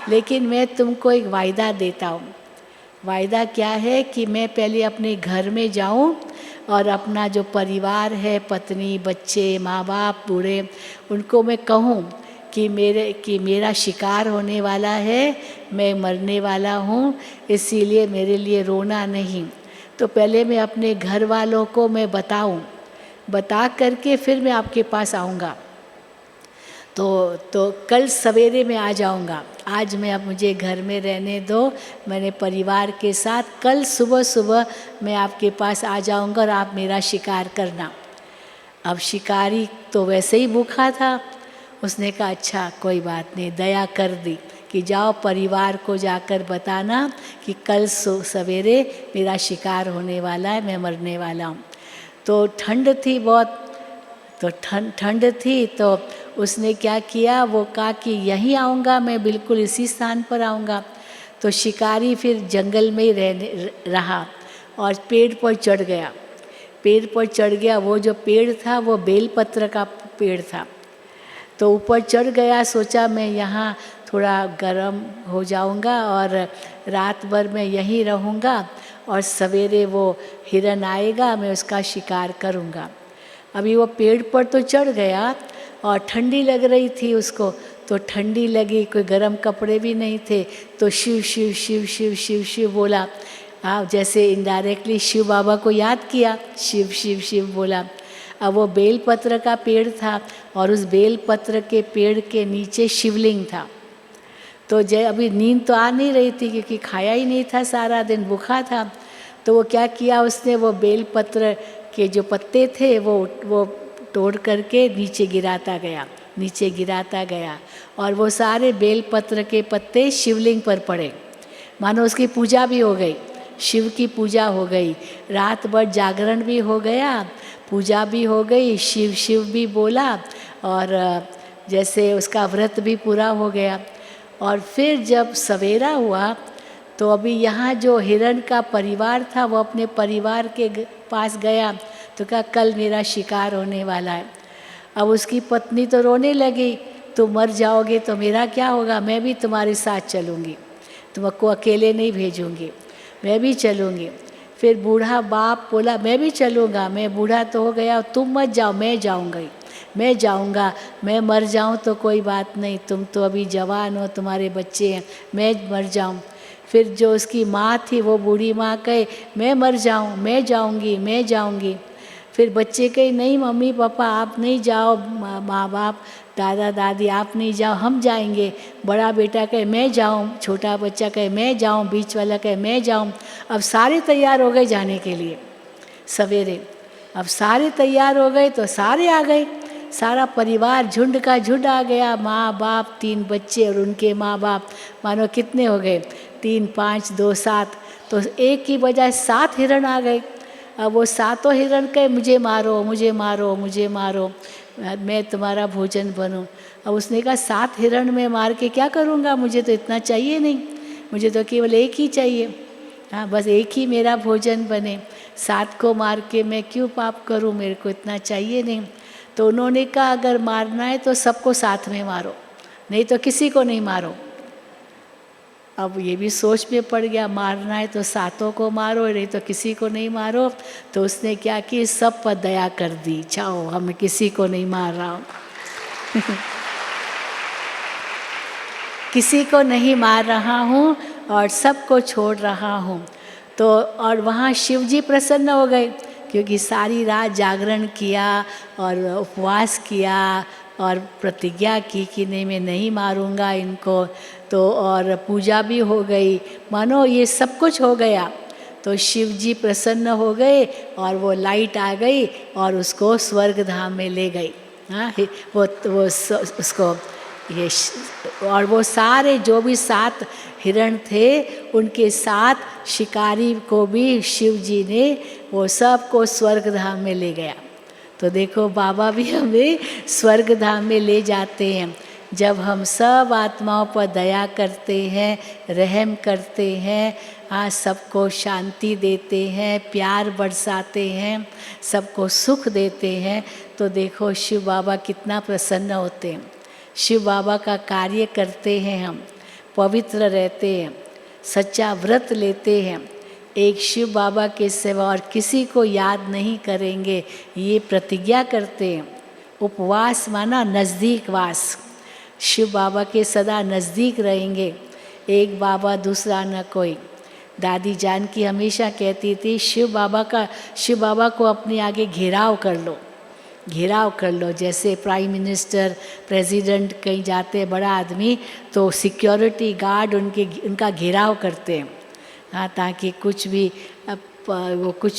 लेकिन मैं तुमको एक वायदा देता हूँ। वायदा क्या है कि मैं पहले अपने घर में जाऊँ और अपना जो परिवार है, पत्नी, बच्चे, माँ बाप, बूढ़े, उनको मैं कहूँ कि मेरा शिकार होने वाला है, मैं मरने वाला हूँ, इसीलिए मेरे लिए रोना नहीं। तो पहले मैं अपने घर वालों को मैं बता करके फिर मैं आपके पास आऊँगा। तो कल सवेरे मैं आ जाऊँगा, आज मैं अब मुझे घर में रहने दो, मैंने परिवार के साथ कल सुबह सुबह मैं आपके पास आ जाऊँगा और आप मेरा शिकार करना। अब शिकारी तो वैसे ही भूखा था, उसने कहा अच्छा कोई बात नहीं, दया कर दी कि जाओ परिवार को जाकर बताना कि कल सवेरे मेरा शिकार होने वाला है, मैं मरने वाला हूँ। तो ठंड थी बहुत, तो ठंड थी, तो उसने क्या किया, वो कहा कि यहीं आऊँगा, मैं बिल्कुल इसी स्थान पर आऊँगा। तो शिकारी फिर जंगल में ही रहा और पेड़ पर चढ़ गया। वो जो पेड़ था वो बेलपत्र का पेड़ था। तो ऊपर चढ़ गया, सोचा मैं यहाँ थोड़ा गर्म हो जाऊँगा और रात भर मैं यहीं रहूँगा और सवेरे वो हिरण आएगा, मैं उसका शिकार करूँगा। अभी वो पेड़ पर तो चढ़ गया और ठंडी लग रही थी उसको, तो ठंडी लगी, कोई गर्म कपड़े भी नहीं थे, तो शिव शिव शिव शिव शिव शिव बोला। जैसे इनडायरेक्टली शिव बाबा को याद किया, शिव शिव शिव बोला। अब वो बेलपत्र का पेड़ था और उस बेलपत्र के पेड़ के नीचे शिवलिंग था। तो अभी नींद तो आ नहीं रही थी क्योंकि खाया ही नहीं था, सारा दिन भूखा था। तो वो क्या किया, उसने वो बेलपत्र के जो पत्ते थे वो तोड़ करके नीचे गिराता गया और वो सारे बेलपत्र के पत्ते शिवलिंग पर पड़े, मानो उसकी पूजा भी हो गई, शिव की पूजा हो गई। रात भर जागरण भी हो गया, पूजा भी हो गई, शिव शिव भी बोला और जैसे उसका व्रत भी पूरा हो गया। और फिर जब सवेरा हुआ तो अभी यहाँ जो हिरण का परिवार था वो अपने परिवार के पास गया, तो कहा कल मेरा शिकार होने वाला है। अब उसकी पत्नी तो रोने लगी, तुम मर जाओगे तो मेरा क्या होगा, मैं भी तुम्हारे साथ चलूँगी, तुमको अकेले नहीं भेजूँगी, मैं भी चलूँगी। फिर बूढ़ा बाप बोला मैं भी चलूँगा, मैं बूढ़ा तो हो गया, तुम मत जाओ, मैं जाऊँगा, मैं मर जाऊँ तो कोई बात नहीं, तुम तो अभी जवान हो, तुम्हारे बच्चे हैं, मैं मर जाऊँ। फिर जो उसकी माँ थी वो बूढ़ी माँ कहे मैं मर जाऊँ, मैं जाऊँगी। फिर बच्चे कहे नहीं मम्मी पापा आप नहीं जाओ, माँ बाप दादा दादी आप नहीं जाओ, हम जाएंगे। बड़ा बेटा कहे मैं जाऊँ, छोटा बच्चा कहे मैं जाऊँ, बीच वाला कहे मैं जाऊँ। अब सारे तैयार हो गए जाने के लिए सवेरे। अब सारे तैयार हो गए तो सारे आ गए, सारा परिवार झुंड का झुंड आ गया, माँ बाप 3 बच्चे और उनके माँ बाप, मानो कितने हो गए 3 5 2 7, तो एक की बजाय 7 हिरण आ गए। अब वो 7 हिरण कहे मुझे मारो, मैं तुम्हारा भोजन बनूं। अब उसने कहा 7 हिरण में मार के क्या करूँगा, मुझे तो इतना चाहिए नहीं, मुझे तो केवल एक ही चाहिए, हाँ बस एक ही मेरा भोजन बने, 7 को मार के मैं क्यों पाप करूँ, मेरे को इतना चाहिए नहीं। तो उन्होंने कहा अगर मारना है तो सबको साथ में मारो, नहीं तो किसी को नहीं मारो। अब ये भी सोच में पड़ गया, मारना है तो 7 को मारो, नहीं तो किसी को नहीं मारो। तो उसने क्या कि सब पर दया कर दी, जाओ हम किसी को नहीं मार रहा हूँ किसी को नहीं मार रहा हूँ और सबको छोड़ रहा हूँ। तो और वहाँ शिव जी प्रसन्न हो गए क्योंकि सारी रात जागरण किया और उपवास किया, और प्रतिज्ञा की कि नहीं मैं नहीं मारूंगा इनको, तो और पूजा भी हो गई, मानो ये सब कुछ हो गया। तो शिव जी प्रसन्न हो गए और वो लाइट आ गई और उसको स्वर्ग धाम में ले गई। हाँ, उसको ये और वो सारे जो भी 7 हिरण थे उनके साथ शिकारी को भी शिव जी ने वो सब को स्वर्ग धाम में ले गया। तो देखो बाबा भी हमें स्वर्ग धाम में ले जाते हैं जब हम सब आत्माओं पर दया करते हैं, रहम करते हैं, आज सबको शांति देते हैं, प्यार बरसाते हैं, सबको सुख देते हैं। तो देखो शिव बाबा कितना प्रसन्न होते हैं। शिव बाबा का कार्य करते हैं, हम पवित्र रहते हैं, सच्चा व्रत लेते हैं, एक शिव बाबा के सिवा और किसी को याद नहीं करेंगे, ये प्रतिज्ञा करते हैं। उपवास माना नज़दीक वास, शिव बाबा के सदा नज़दीक रहेंगे, एक बाबा दूसरा न कोई। दादी जान की हमेशा कहती थी शिव बाबा को अपने आगे घेराव कर लो। जैसे प्राइम मिनिस्टर, प्रेसिडेंट कहीं जाते हैं बड़ा आदमी तो सिक्योरिटी गार्ड उनका घेराव करते हैं, हाँ, ताकि कुछ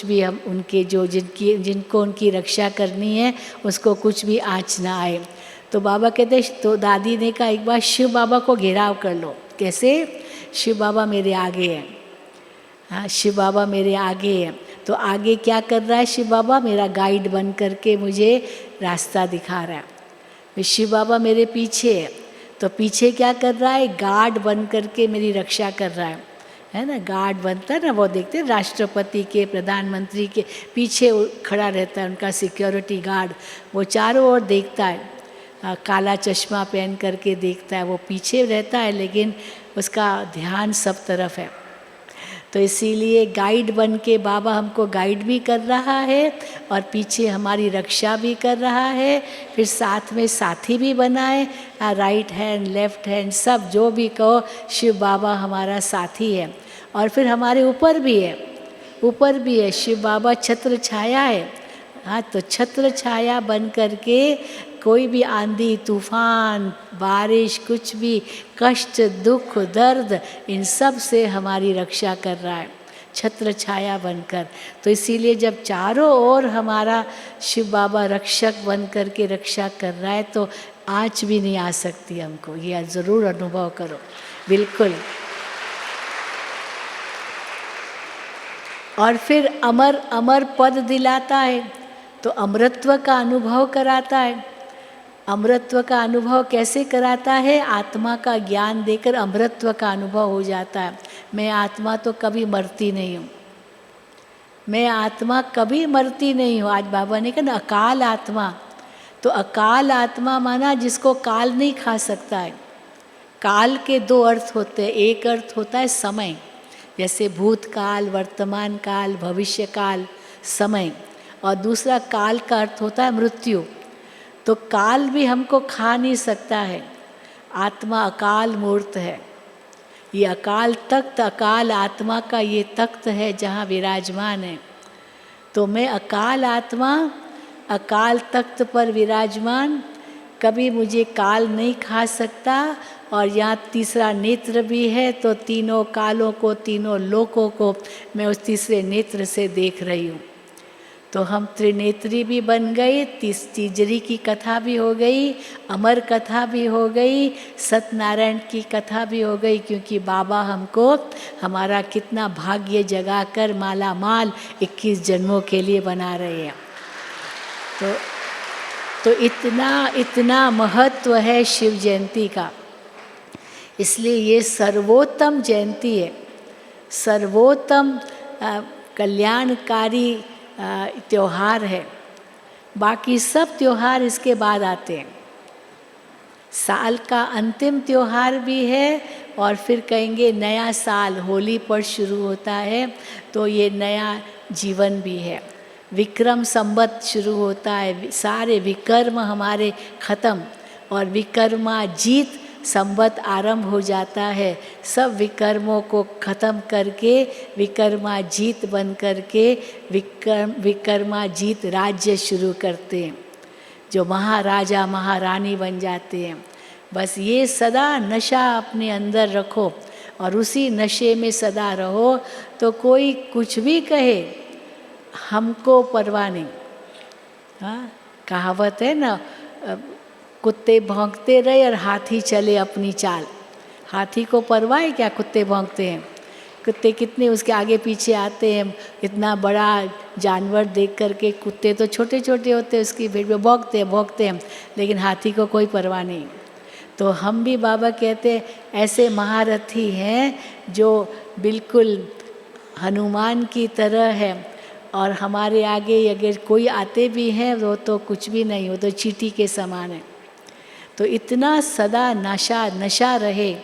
भी हम उनके जो जिनको उनकी रक्षा करनी है उसको कुछ भी आँच ना आए। तो बाबा कहते, तो दादी ने कहा एक बार शिव बाबा को घेराव कर लो। कैसे? शिव बाबा मेरे आगे हैं, हाँ, शिव बाबा मेरे आगे हैं। तो आगे क्या कर रहा है शिव बाबा? मेरा गाइड बन करके मुझे रास्ता दिखा रहा है। शिव बाबा मेरे पीछे है, तो पीछे क्या कर रहा है? गार्ड बन करके मेरी रक्षा कर रहा है ना। गार्ड बनता है ना, वो देखते हैं राष्ट्रपति के, प्रधानमंत्री के पीछे खड़ा रहता है उनका सिक्योरिटी गार्ड, वो चारों ओर देखता है, काला चश्मा पहन करके देखता है, वो पीछे रहता है लेकिन उसका ध्यान सब तरफ है। तो इसीलिए गाइड बन के बाबा हमको गाइड भी कर रहा है और पीछे हमारी रक्षा भी कर रहा है। फिर साथ में साथी भी बनाए, राइट हैंड लेफ्ट हैंड सब जो भी कहो, शिव बाबा हमारा साथी है। और फिर हमारे ऊपर भी है शिव बाबा, छत्र छाया है, हाँ, तो छत्र छाया बन करके कोई भी आंधी तूफान बारिश कुछ भी कष्ट दुख दर्द इन सब से हमारी रक्षा कर रहा है, छत्र छाया बनकर। तो इसीलिए जब चारों ओर हमारा शिव बाबा रक्षक बन करके रक्षा कर रहा है तो आँच भी नहीं आ सकती हमको, ये ज़रूर अनुभव करो, बिल्कुल। और फिर अमर अमर पद दिलाता है, तो अमरत्व का अनुभव कराता है। अमरत्व का अनुभव कैसे कराता है? आत्मा का ज्ञान देकर अमरत्व का अनुभव हो जाता है। मैं आत्मा तो कभी मरती नहीं हूँ, मैं आत्मा कभी मरती नहीं हूँ। आज बाबा ने कहा ना अकाल आत्मा, तो अकाल आत्मा माना जिसको काल नहीं खा सकता है। काल के 2 अर्थ होते हैं, एक अर्थ होता है समय, जैसे भूतकाल, वर्तमान काल, भविष्य काल, समय, और दूसरा काल का अर्थ होता है मृत्यु। तो काल भी हमको खा नहीं सकता है, आत्मा अकाल मूर्त है। ये अकाल तख्त, अकाल आत्मा का ये तख्त है जहाँ विराजमान है। तो मैं अकाल आत्मा अकाल तख्त पर विराजमान, कभी मुझे काल नहीं खा सकता। और यहाँ तीसरा नेत्र भी है, तो तीनों कालों को, तीनों लोकों को मैं उस तीसरे नेत्र से देख रही हूँ। तो हम त्रिनेत्री भी बन गए, तीजरी की कथा भी हो गई, अमर कथा भी हो गई, सत्यनारायण की कथा भी हो गई, क्योंकि बाबा हमको हमारा कितना भाग्य जगाकर माला माल 21 जन्मों के लिए बना रहे हैं। तो इतना महत्व है शिव जयंती का, इसलिए ये सर्वोत्तम जयंती है, सर्वोत्तम कल्याणकारी त्योहार है। बाकी सब त्योहार इसके बाद आते हैं। साल का अंतिम त्योहार भी है और फिर कहेंगे नया साल होली पर शुरू होता है, तो ये नया जीवन भी है। विक्रम संवत शुरू होता है, सारे विकर्म हमारे ख़त्म और विकर्माजीत संवत आरंभ हो जाता है। सब विकर्मों को ख़त्म करके विकर्माजीत बन करके विकर्माजीत राज्य शुरू करते हैं। जो महाराजा महारानी बन जाते हैं। बस ये सदा नशा अपने अंदर रखो और उसी नशे में सदा रहो, तो कोई कुछ भी कहे हमको परवाह नहीं। हाँ, कहावत है ना, कुत्ते भौंकते रहे और हाथी चले अपनी चाल। हाथी को परवाह है क्या? कुत्ते भौंकते हैं। कुत्ते कितने उसके आगे पीछे आते हैं, इतना बड़ा जानवर देख करके। कुत्ते तो छोटे छोटे होते हैं, उसकी भीड़ में भौंकते हैं, लेकिन हाथी को कोई परवाह नहीं। तो हम भी बाबा कहते हैं ऐसे महारथी हैं जो बिल्कुल हनुमान की तरह है, और हमारे आगे अगर कोई आते भी हैं वो तो कुछ भी नहीं, वो तो चींटी के समान है। तो इतना सदा नशा रहे।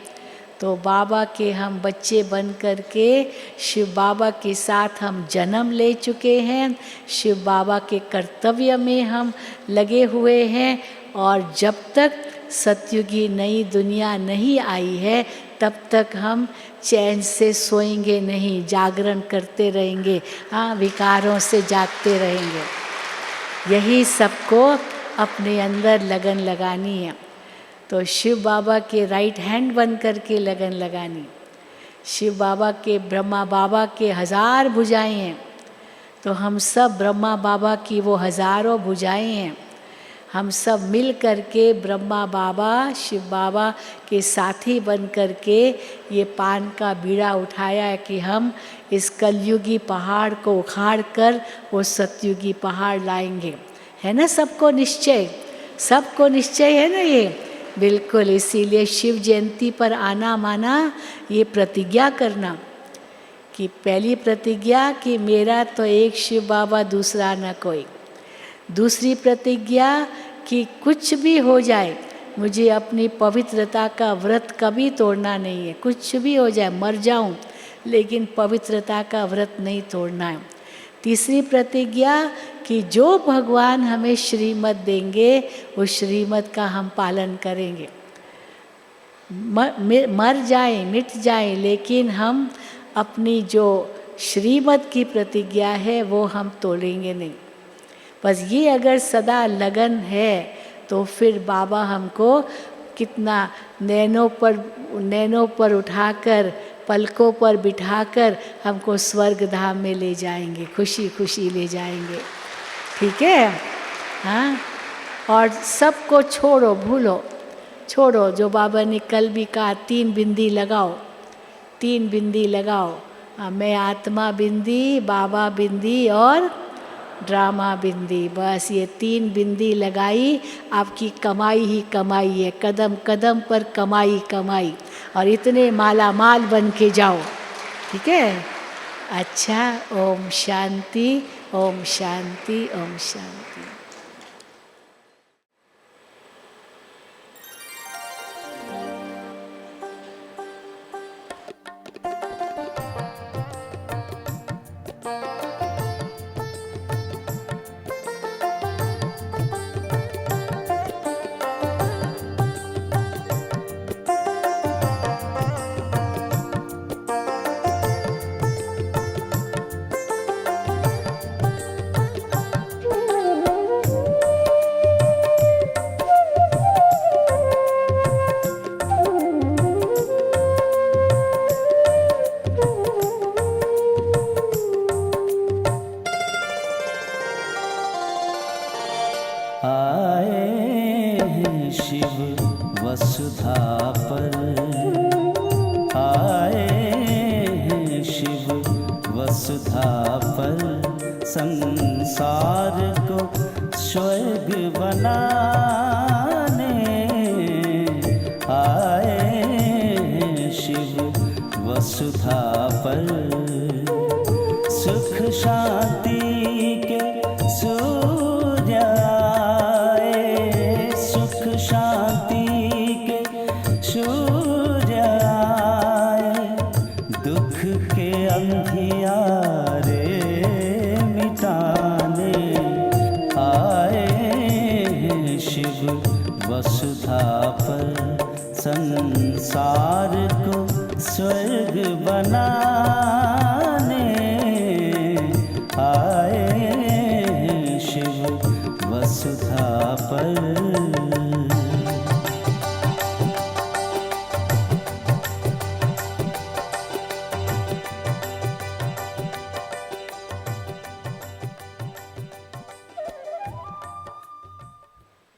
तो बाबा के हम बच्चे बन करके शिव बाबा के साथ हम जन्म ले चुके हैं, शिव बाबा के कर्तव्य में हम लगे हुए हैं। और जब तक सतयुगी नई दुनिया नहीं आई है तब तक हम चैन से सोएंगे नहीं, जागरण करते रहेंगे। हाँ, विकारों से जागते रहेंगे। यही सबको अपने अंदर लगन लगानी है। तो शिव बाबा के राइट हैंड बन करके लगन लगानी। शिव बाबा के, ब्रह्मा बाबा के 1000 भुजाएं हैं, तो हम सब ब्रह्मा बाबा की वो हज़ारों भुजाएं हैं। हम सब मिल करके ब्रह्मा बाबा शिव बाबा के साथी बन करके ये पान का बीड़ा उठाया है कि हम इस कलयुगी पहाड़ को उखाड़ कर वो सतयुगी पहाड़ लाएंगे। है ना सबको निश्चय? सबको निश्चय है ना ये? बिल्कुल। इसीलिए शिव जयंती पर आना माना ये प्रतिज्ञा करना कि पहली प्रतिज्ञा कि मेरा तो एक शिव बाबा, दूसरा न कोई। दूसरी प्रतिज्ञा कि कुछ भी हो जाए मुझे अपनी पवित्रता का व्रत कभी तोड़ना नहीं है। कुछ भी हो जाए, मर जाऊं, लेकिन पवित्रता का व्रत नहीं तोड़ना है। तीसरी प्रतिज्ञा कि जो भगवान हमें श्रीमत देंगे उस श्रीमत का हम पालन करेंगे। मर जाए, मिट जाए, लेकिन हम अपनी जो श्रीमत की प्रतिज्ञा है वो हम तोड़ेंगे नहीं। बस ये अगर सदा लगन है तो फिर बाबा हमको कितना नैनों पर उठाकर, पलकों पर बिठाकर हमको स्वर्ग धाम में ले जाएंगे, खुशी खुशी ले जाएंगे। ठीक है? हाँ। और सबको छोड़ो, भूलो, छोड़ो। जो बाबा ने कल भी कहा 3 बिंदी लगाओ, 3 बिंदी लगाओ। मैं आत्मा बिंदी, बाबा बिंदी और ड्रामा बिंदी। बस ये 3 बिंदी लगाई, आपकी कमाई ही कमाई है। कदम कदम पर कमाई कमाई, और इतने माला माल बन के जाओ। ठीक है? अच्छा, ओम शांति, ओम शांति, ओम शांति। संसार को स्वर्ग बनाने आए शिव वसुधा पर